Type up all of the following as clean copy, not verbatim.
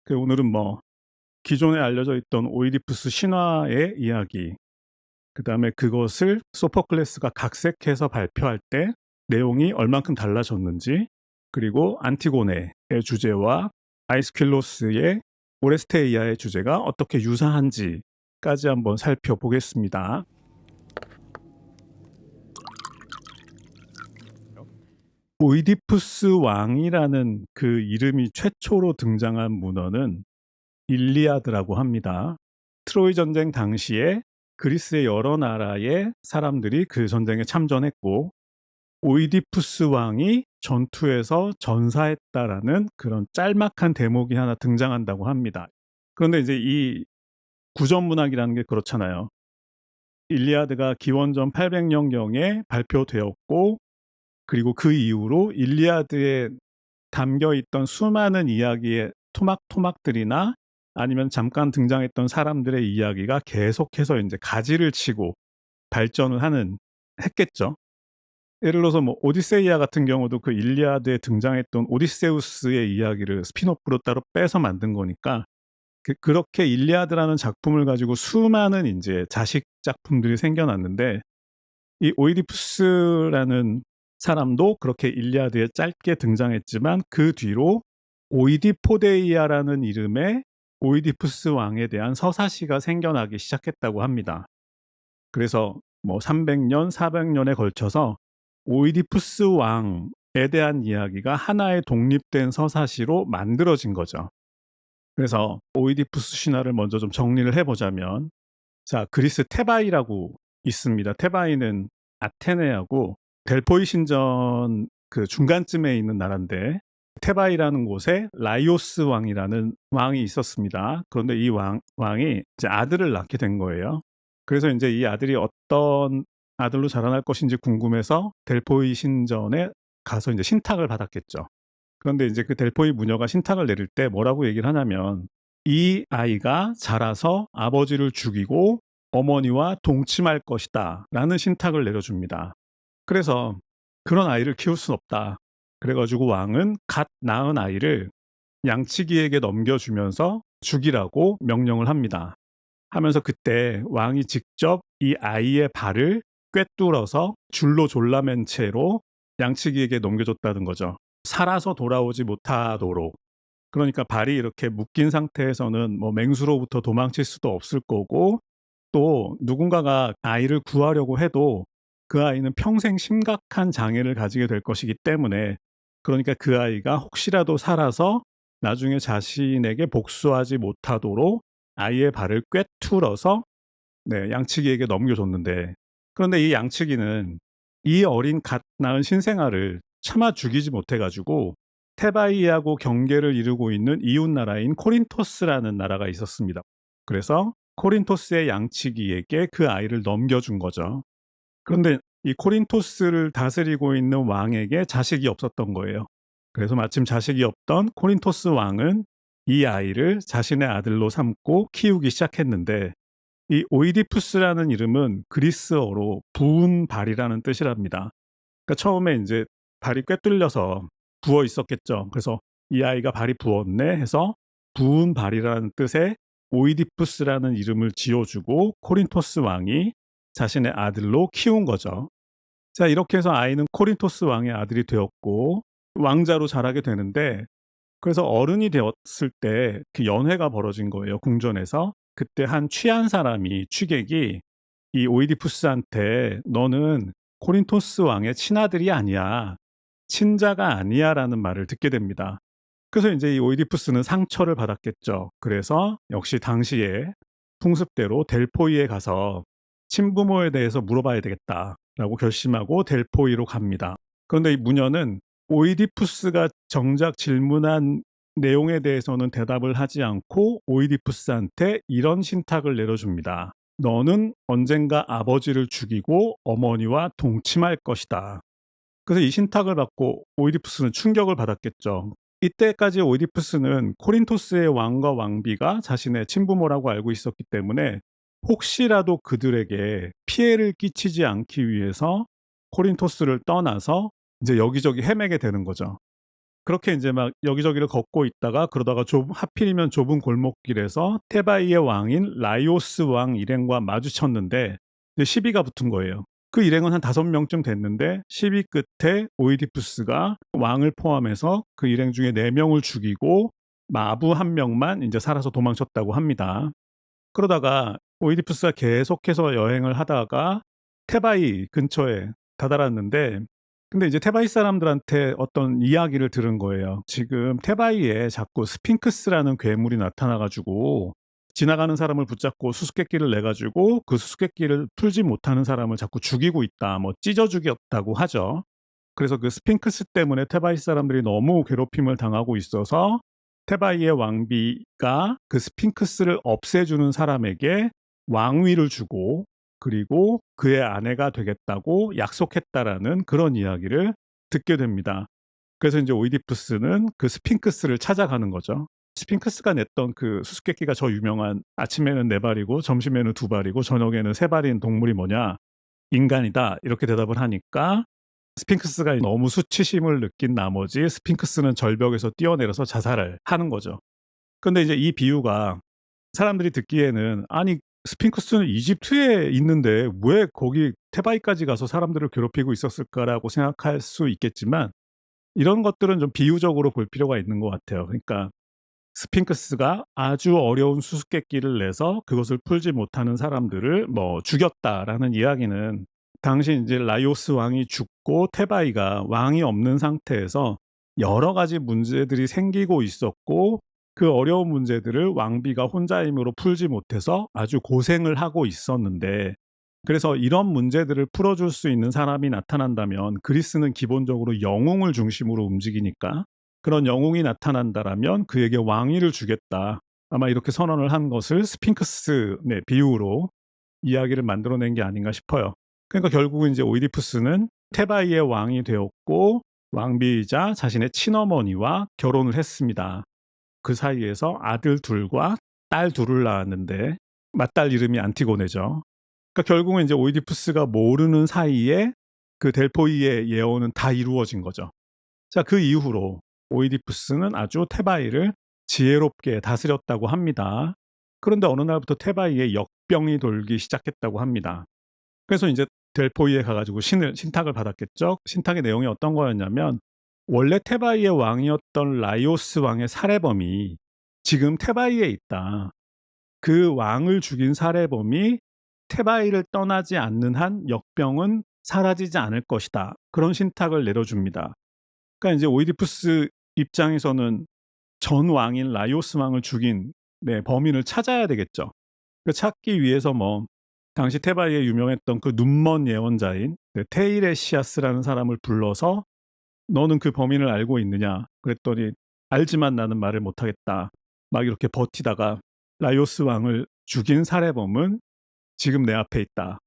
오늘은 기존에 알려져 있던 오이디푸스 신화의 이야기, 그다음에 그것을 소포클레스가 각색해서 발표할 때 내용이 얼만큼 달라졌는지, 그리고 안티고네의 주제와 아이스킬로스의 오레스테이아의 주제가 어떻게 유사한지까지 한번 살펴보겠습니다. 오이디푸스 왕이라는 그 이름이 최초로 등장한 문헌은 일리아드라고 합니다. 트로이 전쟁 당시에 그리스의 여러 나라의 사람들이 그 전쟁에 참전했고, 오이디푸스 왕이 전투에서 전사했다라는 그런 짤막한 대목이 하나 등장한다고 합니다. 그런데 이제 이 구전 문학이라는 게 그렇잖아요. 일리아드가 기원전 800년경에 발표되었고, 그리고 그 이후로 일리아드에 담겨 있던 수많은 이야기의 토막토막들이나 아니면 잠깐 등장했던 사람들의 이야기가 계속해서 이제 가지를 치고 발전을 했겠죠. 예를 들어서 오디세이아 같은 경우도 그 일리아드에 등장했던 오디세우스의 이야기를 스피노프로 따로 빼서 만든 거니까, 그렇게 일리아드라는 작품을 가지고 수많은 이제 자식 작품들이 생겨났는데, 이 오이디푸스라는 사람도 그렇게 일리아드에 짧게 등장했지만 그 뒤로 오이디포데이아라는 이름의 오이디푸스 왕에 대한 서사시가 생겨나기 시작했다고 합니다. 그래서 300년, 400년에 걸쳐서 오이디푸스 왕에 대한 이야기가 하나의 독립된 서사시로 만들어진 거죠. 그래서 오이디푸스 신화를 먼저 좀 정리를 해보자면, 자, 그리스 테바이라고 있습니다. 테바이는 아테네하고 델포이 신전 그 중간쯤에 있는 나라인데, 테바이라는 곳에 라이오스 왕이라는 왕이 있었습니다. 그런데 이 왕이 이제 아들을 낳게 된 거예요. 그래서 이제 이 아들이 어떤 아들로 자라날 것인지 궁금해서 델포이 신전에 가서 이제 신탁을 받았겠죠. 그런데 이제 그 델포이 무녀가 신탁을 내릴 때 뭐라고 얘기를 하냐면, 이 아이가 자라서 아버지를 죽이고 어머니와 동침할 것이다 라는 신탁을 내려줍니다. 그래서 그런 아이를 키울 순 없다. 그래가지고 왕은 갓 낳은 아이를 양치기에게 넘겨주면서 죽이라고 명령을 합니다. 하면서 그때 왕이 직접 이 아이의 발을 꿰뚫어서 줄로 졸라맨 채로 양치기에게 넘겨줬다는 거죠. 살아서 돌아오지 못하도록. 그러니까 발이 이렇게 묶인 상태에서는 맹수로부터 도망칠 수도 없을 거고, 또 누군가가 아이를 구하려고 해도 그 아이는 평생 심각한 장애를 가지게 될 것이기 때문에, 그러니까 그 아이가 혹시라도 살아서 나중에 자신에게 복수하지 못하도록 아이의 발을 꿰뚫어서 양치기에게 넘겨줬는데, 그런데 이 양치기는 이 어린 갓 낳은 신생아를 차마 죽이지 못해가지고 테바이하고 경계를 이루고 있는 이웃 나라인 코린토스라는 나라가 있었습니다. 그래서 코린토스의 양치기에게 그 아이를 넘겨준 거죠. 그런데 이 코린토스를 다스리고 있는 왕에게 자식이 없었던 거예요. 그래서 마침 자식이 없던 코린토스 왕은 이 아이를 자신의 아들로 삼고 키우기 시작했는데, 이 오이디푸스라는 이름은 그리스어로 부은 발이라는 뜻이랍니다. 그러니까 처음에 이제 발이 꿰뚫려서 부어 있었겠죠. 그래서 이 아이가 발이 부었네 해서 부은 발이라는 뜻의 오이디푸스라는 이름을 지어주고 코린토스 왕이 자신의 아들로 키운 거죠. 자, 이렇게 해서 아이는 코린토스 왕의 아들이 되었고 왕자로 자라게 되는데, 그래서 어른이 되었을 때 그 연회가 벌어진 거예요, 궁전에서. 그때 한 취한 사람이, 취객이 이 오이디푸스한테 너는 코린토스 왕의 친아들이 아니야, 친자가 아니야라는 말을 듣게 됩니다. 그래서 이제 이 오이디푸스는 상처를 받았겠죠. 그래서 역시 당시에 풍습대로 델포이에 가서 친부모에 대해서 물어봐야 되겠다라고 결심하고 델포이로 갑니다. 그런데 이 무녀는 오이디푸스가 정작 질문한 내용에 대해서는 대답을 하지 않고 오이디푸스한테 이런 신탁을 내려줍니다. 너는 언젠가 아버지를 죽이고 어머니와 동침할 것이다. 그래서 이 신탁을 받고 오이디푸스는 충격을 받았겠죠. 이때까지 오이디푸스는 코린토스의 왕과 왕비가 자신의 친부모라고 알고 있었기 때문에 혹시라도 그들에게 피해를 끼치지 않기 위해서 코린토스를 떠나서 이제 여기저기 헤매게 되는 거죠. 그렇게 인제 막 여기저기를 걷고 있다가 그러다가 하필이면 좁은 골목길에서 테바이의 왕인 라이오스 왕 일행과 마주쳤는데 이제 시비가 붙은 거예요. 그 일행은 한 5명쯤 됐는데 시비 끝에 오이디푸스가 왕을 포함해서 그 일행 중에 4명을 죽이고 마부 1명만 인제 살아서 도망쳤다고 합니다. 그러다가 오이디푸스가 계속해서 여행을 하다가 테바이 근처에 다다랐는데 근데 이제 테바이 사람들한테 어떤 이야기를 들은 거예요. 지금 테바이에 자꾸 스핑크스라는 괴물이 나타나 가지고 지나가는 사람을 붙잡고 수수께끼를 내 가지고 그 수수께끼를 풀지 못하는 사람을 자꾸 죽이고 있다. 뭐 찢어 죽였다고 하죠. 그래서 그 스핑크스 때문에 테바이 사람들이 너무 괴롭힘을 당하고 있어서 테바이의 왕비가 그 스핑크스를 없애주는 사람에게 왕위를 주고 그리고 그의 아내가 되겠다고 약속했다라는 그런 이야기를 듣게 됩니다. 그래서 이제 오이디푸스는 그 스핑크스를 찾아가는 거죠. 스핑크스가 냈던 그 수수께끼가 저 유명한 아침에는 4발이고 점심에는 2발이고 저녁에는 3발인 동물이 뭐냐? 인간이다. 이렇게 대답을 하니까 스핑크스가 너무 수치심을 느낀 나머지 스핑크스는 절벽에서 뛰어내려서 자살을 하는 거죠. 근데 이제 이 비유가 사람들이 듣기에는 '아니 스핑크스는 이집트에 있는데 왜 거기 테바이까지 가서 사람들을 괴롭히고 있었을까?'라고 생각할 수 있겠지만 이런 것들은 좀 비유적으로 볼 필요가 있는 것 같아요. 그러니까 스핑크스가 아주 어려운 수수께끼를 내서 그것을 풀지 못하는 사람들을 뭐 죽였다라는 이야기는 당시 인제 라이오스 왕이 죽고 테바이가 왕이 없는 상태에서 여러 가지 문제들이 생기고 있었고 그 어려운 문제들을 왕비가 혼자 힘으로 풀지 못해서 아주 고생을 하고 있었는데 그래서 이런 문제들을 풀어줄 수 있는 사람이 나타난다면 그리스는 기본적으로 영웅을 중심으로 움직이니까 그런 영웅이 나타난다라면 그에게 왕위를 주겠다. 아마 이렇게 선언을 한 것을 스핑크스의 비유로 이야기를 만들어낸 게 아닌가 싶어요. 그러니까 결국은 이제 오이디푸스는 테바이의 왕이 되었고 왕비이자 자신의 친어머니와 결혼을 했습니다. 그 사이에서 아들 둘과 딸 둘을 낳았는데 맏딸 이름이 안티고네죠. 그러니까 결국은 이제 오이디푸스가 모르는 사이에 그 델포이의 예언은 다 이루어진 거죠. 자, 그 이후로 오이디푸스는 아주 테바이를 지혜롭게 다스렸다고 합니다. 그런데 어느 날부터 테바이에 역병이 돌기 시작했다고 합니다. 그래서 이제 델포이에 가가지고 신탁을 받았겠죠. 신탁의 내용이 어떤 거였냐면 원래 테바이의 왕이었던 라이오스 왕의 살해범이 지금 테바이에 있다. 그 왕을 죽인 살해범이 테바이를 떠나지 않는 한 역병은 사라지지 않을 것이다. 그런 신탁을 내려줍니다. 그러니까 이제 오이디푸스 입장에서는 전 왕인 라이오스 왕을 죽인 범인을 찾아야 되겠죠. 그 찾기 위해서 뭐 당시 테바이에 유명했던 그 눈먼 예언자인 테이레시아스라는 사람을 불러서 너는 그 범인을 알고 있느냐? 그랬더니 알지만 나는 말을 못하겠다. 막 이렇게 버티다가 라이오스 왕을 죽인 살해범은 지금 내 앞에 있다.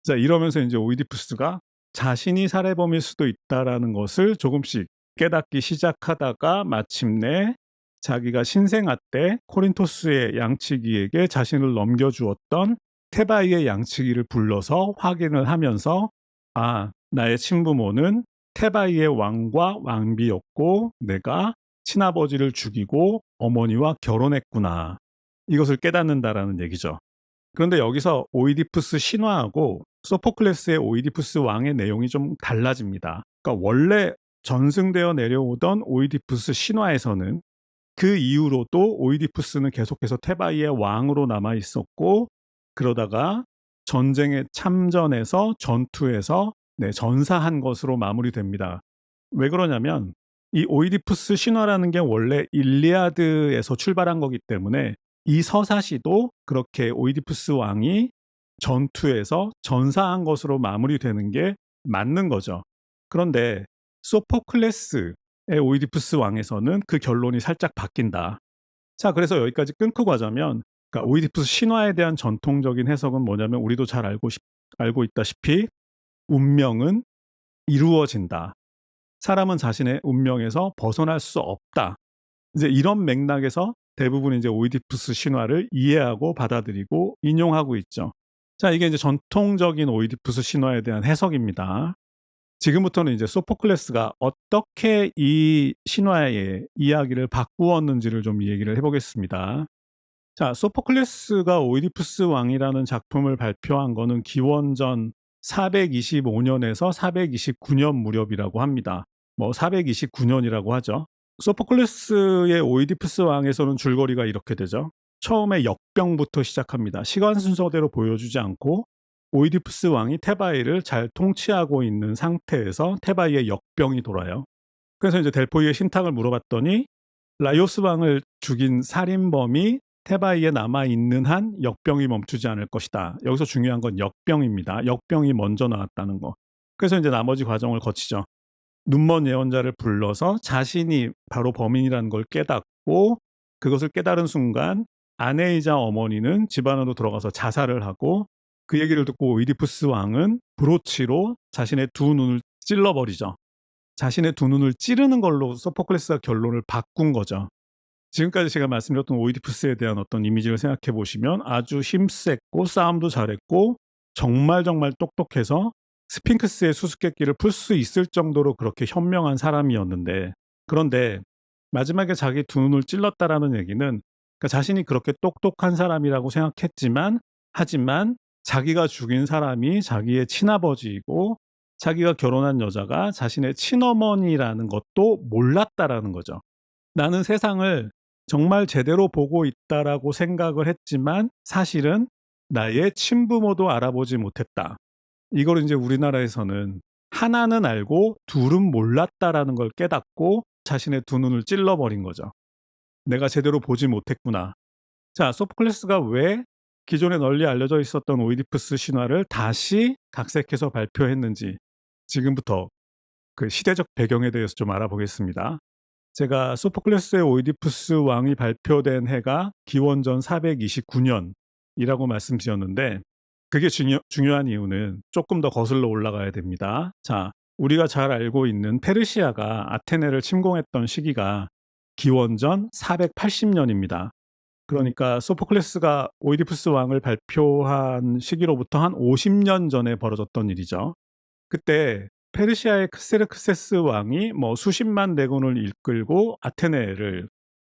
자, 이러면서 이제 오이디푸스가 자신이 살해범일 수도 있다라는 것을 조금씩 깨닫기 시작하다가 마침내 자기가 신생아 때 코린토스의 양치기에게 자신을 넘겨주었던 테바이의 양치기를 불러서 확인을 하면서 아, 나의 친부모는 테바이의 왕과 왕비였고 내가 친아버지를 죽이고 어머니와 결혼했구나. 이것을 깨닫는다라는 얘기죠. 그런데 여기서 오이디푸스 신화하고 소포클레스의 오이디푸스 왕의 내용이 좀 달라집니다. 그러니까 원래 전승되어 내려오던 오이디푸스 신화에서는 그 이후로도 오이디푸스는 계속해서 테바이의 왕으로 남아 있었고 그러다가 전쟁에 참전해서 전투에서 전사한 것으로 마무리됩니다. 왜 그러냐면 이 오이디푸스 신화라는 게 원래 일리아드에서 출발한 거기 때문에 이 서사시도 그렇게 오이디푸스 왕이 전투에서 전사한 것으로 마무리되는 게 맞는 거죠. 그런데 소포클레스의 오이디푸스 왕에서는 그 결론이 살짝 바뀐다. 자, 그래서 여기까지 끊고 가자면 그러니까 오이디푸스 신화에 대한 전통적인 해석은 뭐냐면 우리도 잘 알고 있다시피 운명은 이루어진다. 사람은 자신의 운명에서 벗어날 수 없다. 이제 이런 맥락에서 대부분 이제 오이디푸스 신화를 이해하고 받아들이고 인용하고 있죠. 자, 이게 이제 전통적인 오이디푸스 신화에 대한 해석입니다. 지금부터는 이제 소포클레스가 어떻게 이 신화의 이야기를 바꾸었는지를 좀 얘기를 해보겠습니다. 자, 소포클레스가 오이디푸스 왕이라는 작품을 발표한 거는 기원전 425년에서 429년 무렵이라고 합니다. 뭐 429년이라고 하죠. 소포클레스의 오이디푸스 왕에서는 줄거리가 이렇게 되죠. 처음에 역병부터 시작합니다. 시간 순서대로 보여주지 않고 오이디푸스 왕이 테바이를 잘 통치하고 있는 상태에서 테바이의 역병이 돌아요. 그래서 이제 델포이의 신탁을 물어봤더니 라이오스 왕을 죽인 살인범이 테바이에 남아있는 한 역병이 멈추지 않을 것이다. 여기서 중요한 건 역병입니다. 역병이 먼저 나왔다는 거. 그래서 이제 나머지 과정을 거치죠. 눈먼 예언자를 불러서 자신이 바로 범인이라는 걸 깨닫고 그것을 깨달은 순간 아내이자 어머니는 집 안으로 들어가서 자살을 하고 그 얘기를 듣고 오이디푸스 왕은 브로치로 자신의 두 눈을 찔러버리죠. 자신의 두 눈을 찌르는 걸로 소포클레스가 결론을 바꾼 거죠. 지금까지 제가 말씀드렸던 오이디푸스에 대한 어떤 이미지를 생각해 보시면 아주 힘셌고 싸움도 잘했고 정말 똑똑해서 스핑크스의 수수께끼를 풀 수 있을 정도로 그렇게 현명한 사람이었는데, 그런데 마지막에 자기 두 눈을 찔렀다라는 얘기는 그러니까 자신이 그렇게 똑똑한 사람이라고 생각했지만 하지만 자기가 죽인 사람이 자기의 친아버지이고 자기가 결혼한 여자가 자신의 친어머니라는 것도 몰랐다라는 거죠. 나는 세상을 정말 제대로 보고 있다라고 생각을 했지만 사실은 나의 친부모도 알아보지 못했다. 이걸 이제 우리나라에서는 하나는 알고 둘은 몰랐다라는 걸 깨닫고 자신의 두 눈을 찔러버린 거죠. 내가 제대로 보지 못했구나. 자, 소포클레스가 왜 기존에 널리 알려져 있었던 오이디푸스 신화를 다시 각색해서 발표했는지 지금부터 그 시대적 배경에 대해서 좀 알아보겠습니다. 제가 소포클레스의 오이디푸스 왕이 발표된 해가 기원전 429년이라고 말씀드렸는데 그게 중요한 이유는 조금 더 거슬러 올라가야 됩니다. 자, 우리가 잘 알고 있는 페르시아가 아테네를 침공했던 시기가 기원전 480년입니다. 그러니까 소포클레스가 오이디푸스 왕을 발표한 시기로부터 한 50년 전에 벌어졌던 일이죠. 그때 페르시아의 크세르크세스 왕이 뭐 수십만 대군을 이끌고 아테네를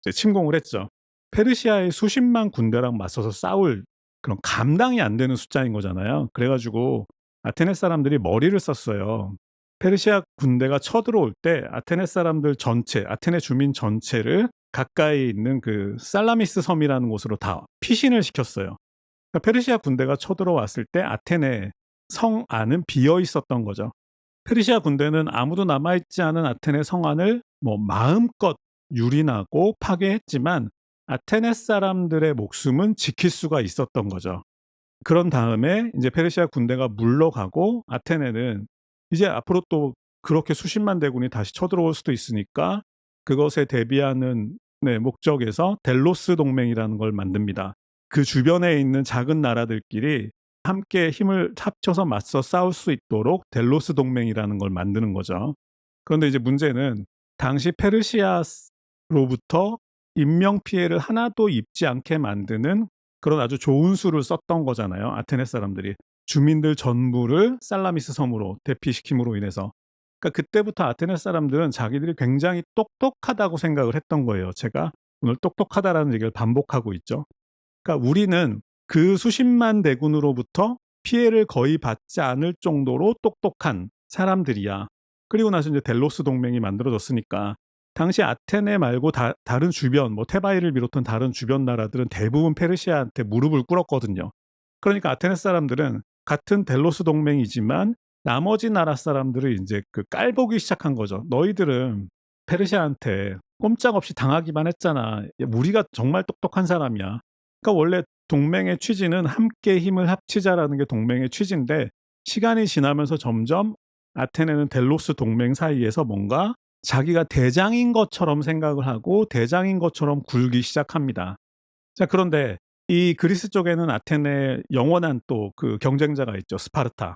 이제 침공을 했죠. 페르시아의 수십만 군대랑 맞서서 싸울 그런 감당이 안 되는 숫자인 거잖아요. 그래가지고 아테네 사람들이 머리를 썼어요. 페르시아 군대가 쳐들어올 때 아테네 사람들 전체, 아테네 주민 전체를 가까이 있는 그 살라미스 섬이라는 곳으로 다 피신을 시켰어요. 그러니까 페르시아 군대가 쳐들어왔을 때 아테네 성 안은 비어 있었던 거죠. 페르시아 군대는 아무도 남아있지 않은 아테네 성안을 뭐 마음껏 유린하고 파괴했지만 아테네 사람들의 목숨은 지킬 수가 있었던 거죠. 그런 다음에 이제 페르시아 군대가 물러가고 아테네는 이제 앞으로 또 그렇게 수십만 대군이 다시 쳐들어올 수도 있으니까 그것에 대비하는 목적에서 델로스 동맹이라는 걸 만듭니다. 그 주변에 있는 작은 나라들끼리 함께 힘을 합쳐서 맞서 싸울 수 있도록 델로스 동맹이라는 걸 만드는 거죠. 그런데 이제 문제는 당시 페르시아로부터 인명 피해를 하나도 입지 않게 만드는 그런 아주 좋은 수를 썼던 거잖아요. 아테네 사람들이 주민들 전부를 살라미스 섬으로 대피시킴으로 인해서. 그러니까 그때부터 아테네 사람들은 자기들이 굉장히 똑똑하다고 생각을 했던 거예요. 제가 오늘 똑똑하다라는 얘기를 반복하고 있죠. 그러니까 우리는 그 수십만 대군으로부터 피해를 거의 받지 않을 정도로 똑똑한 사람들이야. 그리고 나서 이제 델로스 동맹이 만들어졌으니까 당시 아테네 말고 다른 주변, 뭐 테바이를 비롯한 다른 주변 나라들은 대부분 페르시아한테 무릎을 꿇었거든요. 그러니까 아테네 사람들은 같은 델로스 동맹이지만 나머지 나라 사람들을 이제 그 깔보기 시작한 거죠. 너희들은 페르시아한테 꼼짝없이 당하기만 했잖아. 우리가 정말 똑똑한 사람이야. 그러니까 원래 동맹의 취지는 함께 힘을 합치자라는 게 동맹의 취지인데 시간이 지나면서 점점 아테네는 델로스 동맹 사이에서 뭔가 자기가 대장인 것처럼 생각을 하고 대장인 것처럼 굴기 시작합니다. 자, 그런데 이 그리스 쪽에는 아테네의 영원한 또 그 경쟁자가 있죠. 스파르타.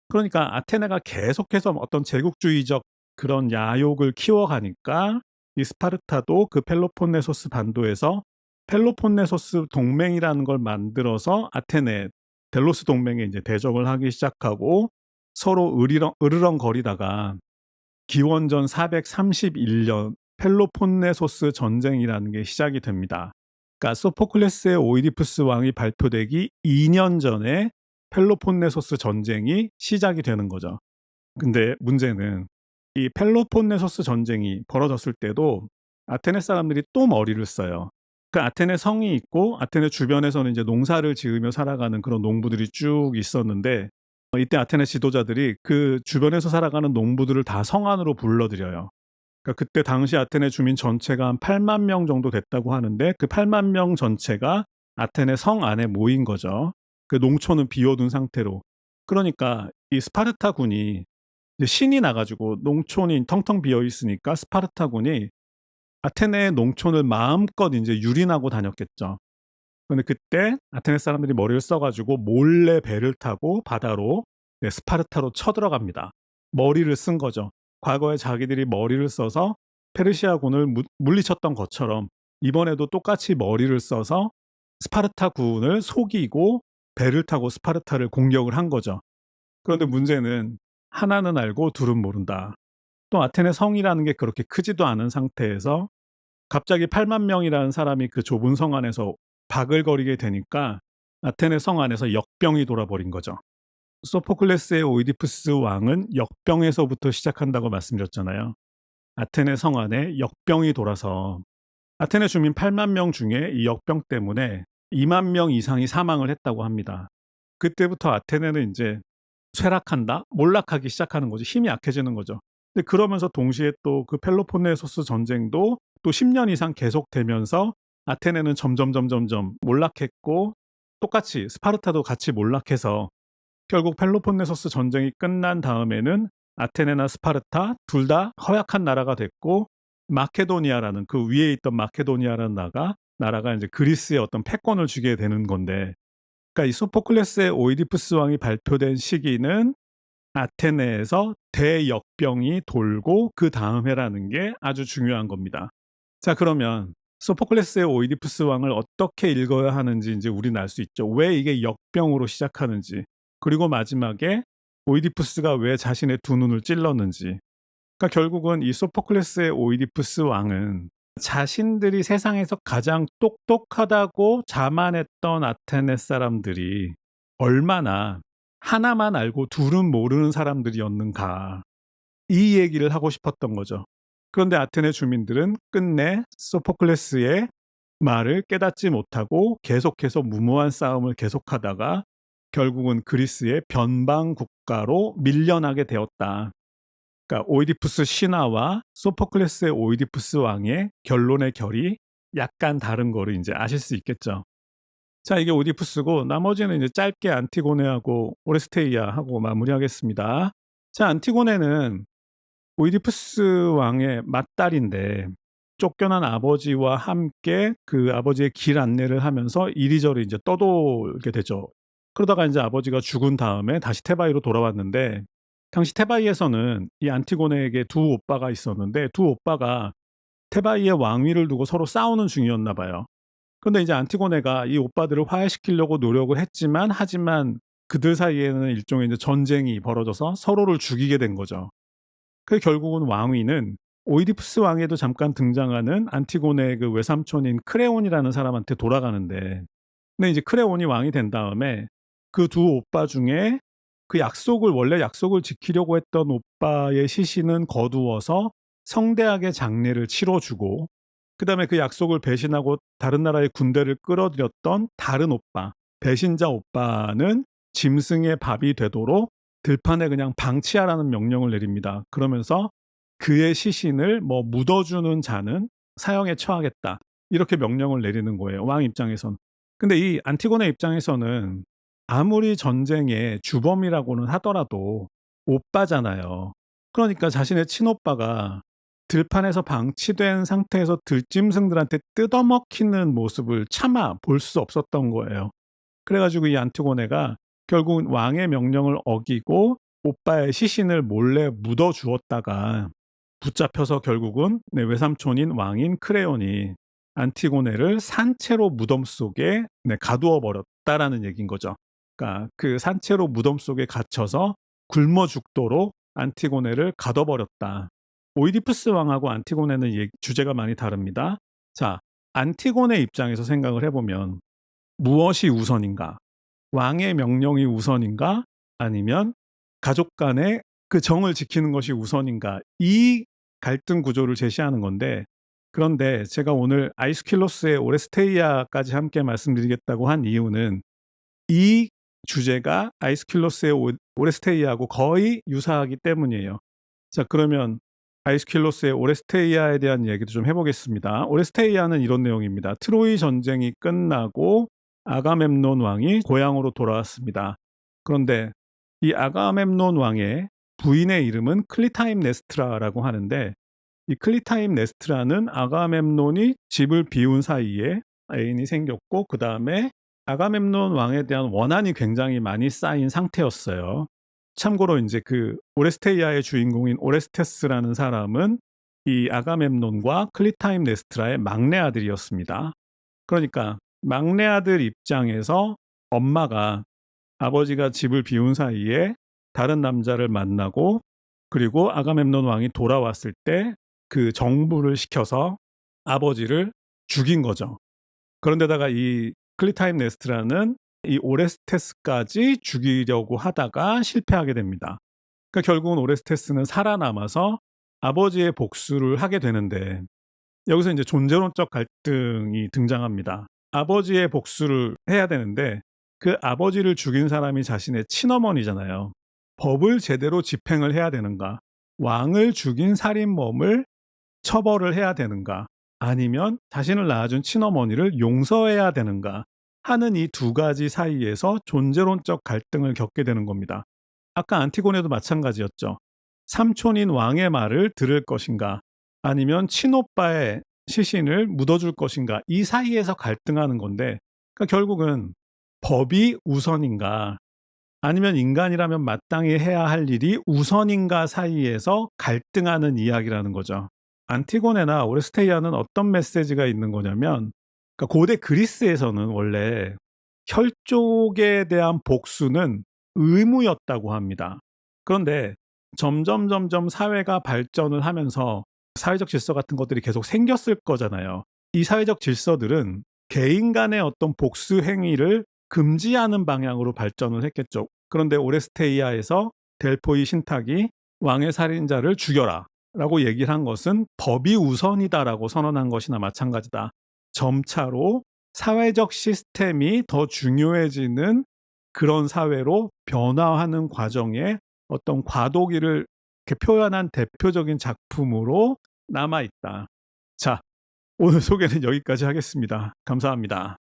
그러니까 아테네가 계속해서 어떤 제국주의적 그런 야욕을 키워가니까 이 스파르타도 그 펠로폰네소스 반도에서 펠로폰네소스 동맹이라는 걸 만들어서 아테네 델로스 동맹에 이제 대적을 하기 시작하고 서로 으르렁거리다가 기원전 431년 펠로폰네소스 전쟁이라는 게 시작이 됩니다. 그러니까 소포클레스의 오이디푸스 왕이 발표되기 2년 전에 펠로폰네소스 전쟁이 시작이 되는 거죠. 근데 문제는 이 펠로폰네소스 전쟁이 벌어졌을 때도 아테네 사람들이 또 머리를 써요. 그 아테네 성이 있고 아테네 주변에서는 이제 농사를 지으며 살아가는 그런 농부들이 쭉 있었는데 이때 아테네 지도자들이 그 주변에서 살아가는 농부들을 다 성 안으로 불러들여요. 그러니까 그때 당시 아테네 주민 전체가 한 8만 명 정도 됐다고 하는데 그 8만 명 전체가 아테네 성 안에 모인 거죠. 그 농촌은 비워둔 상태로. 그러니까 이 스파르타군이 이제 신이 나 가지고 농촌이 텅텅 비어 있으니까 스파르타군이 아테네의 농촌을 마음껏 인제 유린하고 다녔겠죠. 근데 그때 아테네 사람들이 머리를 써 가지고 몰래 배를 타고 바다로 스파르타로 쳐들어갑니다. 머리를 쓴 거죠. 과거에 자기들이 머리를 써서 페르시아군을 물리쳤던 것처럼 이번에도 똑같이 머리를 써서 스파르타군을 속이고 배를 타고 스파르타를 공격을 한 거죠. 그런데 문제는 하나는 알고 둘은 모른다. 또 아테네 성이라는 게 그렇게 크지도 않은 상태에서 갑자기 8만 명이라는 사람이 그 좁은 성 안에서 바글거리게 되니까 아테네 성 안에서 역병이 돌아버린 거죠. 소포클레스의 오이디푸스 왕은 역병에서부터 시작한다고 말씀드렸잖아요. 아테네 성 안에 역병이 돌아서 아테네 주민 8만 명 중에 이 역병 때문에 2만 명 이상이 사망을 했다고 합니다. 그때부터 아테네는 이제 쇠락한다? 몰락하기 시작하는 거죠. 힘이 약해지는 거죠. 근데 그러면서 동시에 또 그 펠로폰네소스 전쟁도 또 10년 이상 계속되면서 아테네는 점점 몰락했고 똑같이 스파르타도 같이 몰락해서 결국 펠로폰네소스 전쟁이 끝난 다음에는 아테네나 스파르타 둘 다 허약한 나라가 됐고 마케도니아라는 그 위에 있던 마케도니아라는 나라가 이제 그리스의 어떤 패권을 쥐게 되는 건데 그러니까 이 소포클레스의 오이디푸스 왕이 발표된 시기는 아테네에서 대역병이 돌고 그 다음 해라는 게 아주 중요한 겁니다. 자, 그러면 소포클레스의 오이디푸스 왕을 어떻게 읽어야 하는지 이제 우리는 알 수 있죠. 왜 이게 역병으로 시작하는지, 그리고 마지막에 오이디푸스가 왜 자신의 두 눈을 찔렀는지. 그러니까 결국은 이 소포클레스의 오이디푸스 왕은 자신들이 세상에서 가장 똑똑하다고 자만했던 아테네 사람들이 얼마나 하나만 알고 둘은 모르는 사람들이었는가, 이 얘기를 하고 싶었던 거죠. 그런데 아테네 주민들은 끝내 소포클레스의 말을 깨닫지 못하고 계속해서 무모한 싸움을 계속하다가 결국은 그리스의 변방 국가로 밀려나게 되었다. 그러니까 오이디푸스 신화와 소포클레스의 오이디푸스 왕의 결론의 결이 약간 다른 거를 이제 아실 수 있겠죠. 자, 이게 오이디푸스고 나머지는 이제 짧게 안티고네하고 오레스테이아하고 마무리하겠습니다. 자, 안티고네는 오이디푸스 왕의 맏딸인데 쫓겨난 아버지와 함께 그 아버지의 길 안내를 하면서 이리저리 이제 떠돌게 되죠. 그러다가 이제 아버지가 죽은 다음에 다시 테바이로 돌아왔는데 당시 테바이에서는 이 안티고네에게 두 오빠가 있었는데 두 오빠가 테바이의 왕위를 두고 서로 싸우는 중이었나 봐요. 그런데 이제 안티고네가 이 오빠들을 화해시키려고 노력을 했지만 하지만 그들 사이에는 일종의 이제 전쟁이 벌어져서 서로를 죽이게 된 거죠. 그 결국은 왕위는 오이디푸스 왕에도 잠깐 등장하는 안티고네의 그 외삼촌인 크레온이라는 사람한테 돌아가는데 근데 이제 크레온이 왕이 된 다음에 그 두 오빠 중에 그 원래 약속을 지키려고 했던 오빠의 시신은 거두어서 성대하게 장례를 치러주고 그다음에 그 약속을 배신하고 다른 나라의 군대를 끌어들였던 다른 오빠, 배신자 오빠는 짐승의 밥이 되도록 들판에 그냥 방치하라는 명령을 내립니다. 그러면서 그의 시신을 뭐 묻어주는 자는 사형에 처하겠다. 이렇게 명령을 내리는 거예요. 왕 입장에선. 근데 이 안티고네 입장에서는 아무리 전쟁의 주범이라고는 하더라도 오빠잖아요. 그러니까 자신의 친오빠가 들판에서 방치된 상태에서 들짐승들한테 뜯어먹히는 모습을 차마 볼 수 없었던 거예요. 그래가지고 이 안티고네가 결국은 왕의 명령을 어기고 오빠의 시신을 몰래 묻어주었다가 붙잡혀서 결국은 외삼촌인 왕인 크레온이 안티고네를 산채로 무덤 속에 가두어 버렸다라는 얘기인 거죠. 그러니까 그 산채로 무덤 속에 갇혀서 굶어 죽도록 안티고네를 가둬버렸다. 오이디푸스 왕하고 안티고네는 주제가 많이 다릅니다. 자, 안티고네 입장에서 생각을 해보면 무엇이 우선인가? 왕의 명령이 우선인가? 아니면 가족 간의 그 정을 지키는 것이 우선인가? 이 갈등 구조를 제시하는 건데, 그런데 제가 오늘 아이스킬로스의 오레스테이아까지 함께 말씀드리겠다고 한 이유는 이 주제가 아이스킬로스의 오레스테이아하고 거의 유사하기 때문이에요. 자, 그러면 아이스킬로스의 오레스테이아에 대한 얘기도 좀 해보겠습니다. 오레스테이아는 이런 내용입니다. 트로이 전쟁이 끝나고 아가멤논 왕이 고향으로 돌아왔습니다. 그런데 이 아가멤논 왕의 부인의 이름은 클리타임네스트라라고 하는데, 이 클리타임네스트라는 아가멤논이 집을 비운 사이에 애인이 생겼고, 그 다음에 아가멤논 왕에 대한 원한이 굉장히 많이 쌓인 상태였어요. 참고로 이제 그 오레스테이아의 주인공인 오레스테스라는 사람은 이 아가멤논과 클리타임네스트라의 막내 아들이었습니다. 그러니까 막내 아들 입장에서 엄마가 아버지가 집을 비운 사이에 다른 남자를 만나고, 그리고 아가멤논 왕이 돌아왔을 때 그 정부를 시켜서 아버지를 죽인 거죠. 그런데다가 이 클리타임네스트라는 이 오레스테스까지 죽이려고 하다가 실패하게 됩니다. 그러니까 결국은 오레스테스는 살아남아서 아버지의 복수를 하게 되는데, 여기서 이제 존재론적 갈등이 등장합니다. 아버지의 복수를 해야 되는데 그 아버지를 죽인 사람이 자신의 친어머니잖아요. 법을 제대로 집행을 해야 되는가? 왕을 죽인 살인범을 처벌을 해야 되는가? 아니면 자신을 낳아준 친어머니를 용서해야 되는가? 하는 이 두 가지 사이에서 존재론적 갈등을 겪게 되는 겁니다. 아까 안티고네도 마찬가지였죠. 삼촌인 왕의 말을 들을 것인가? 아니면 친오빠의 시신을 묻어줄 것인가? 이 사이에서 갈등하는 건데, 그러니까 결국은 법이 우선인가? 아니면 인간이라면 마땅히 해야 할 일이 우선인가 사이에서 갈등하는 이야기라는 거죠. 안티고네나 오레스테이아는 어떤 메시지가 있는 거냐면, 그러니까 고대 그리스에서는 원래 혈족에 대한 복수는 의무였다고 합니다. 그런데 점점 사회가 발전을 하면서 사회적 질서 같은 것들이 계속 생겼을 거잖아요. 이 사회적 질서들은 개인 간의 어떤 복수 행위를 금지하는 방향으로 발전을 했겠죠. 그런데 오레스테이아에서 델포이 신탁이 왕의 살인자를 죽여라 라고 얘기를 한 것은 법이 우선이다라고 선언한 것이나 마찬가지다. 점차로 사회적 시스템이 더 중요해지는 그런 사회로 변화하는 과정에 어떤 과도기를 이렇게 표현한 대표적인 작품으로 남아있다. 자, 오늘 소개는 여기까지 하겠습니다. 감사합니다.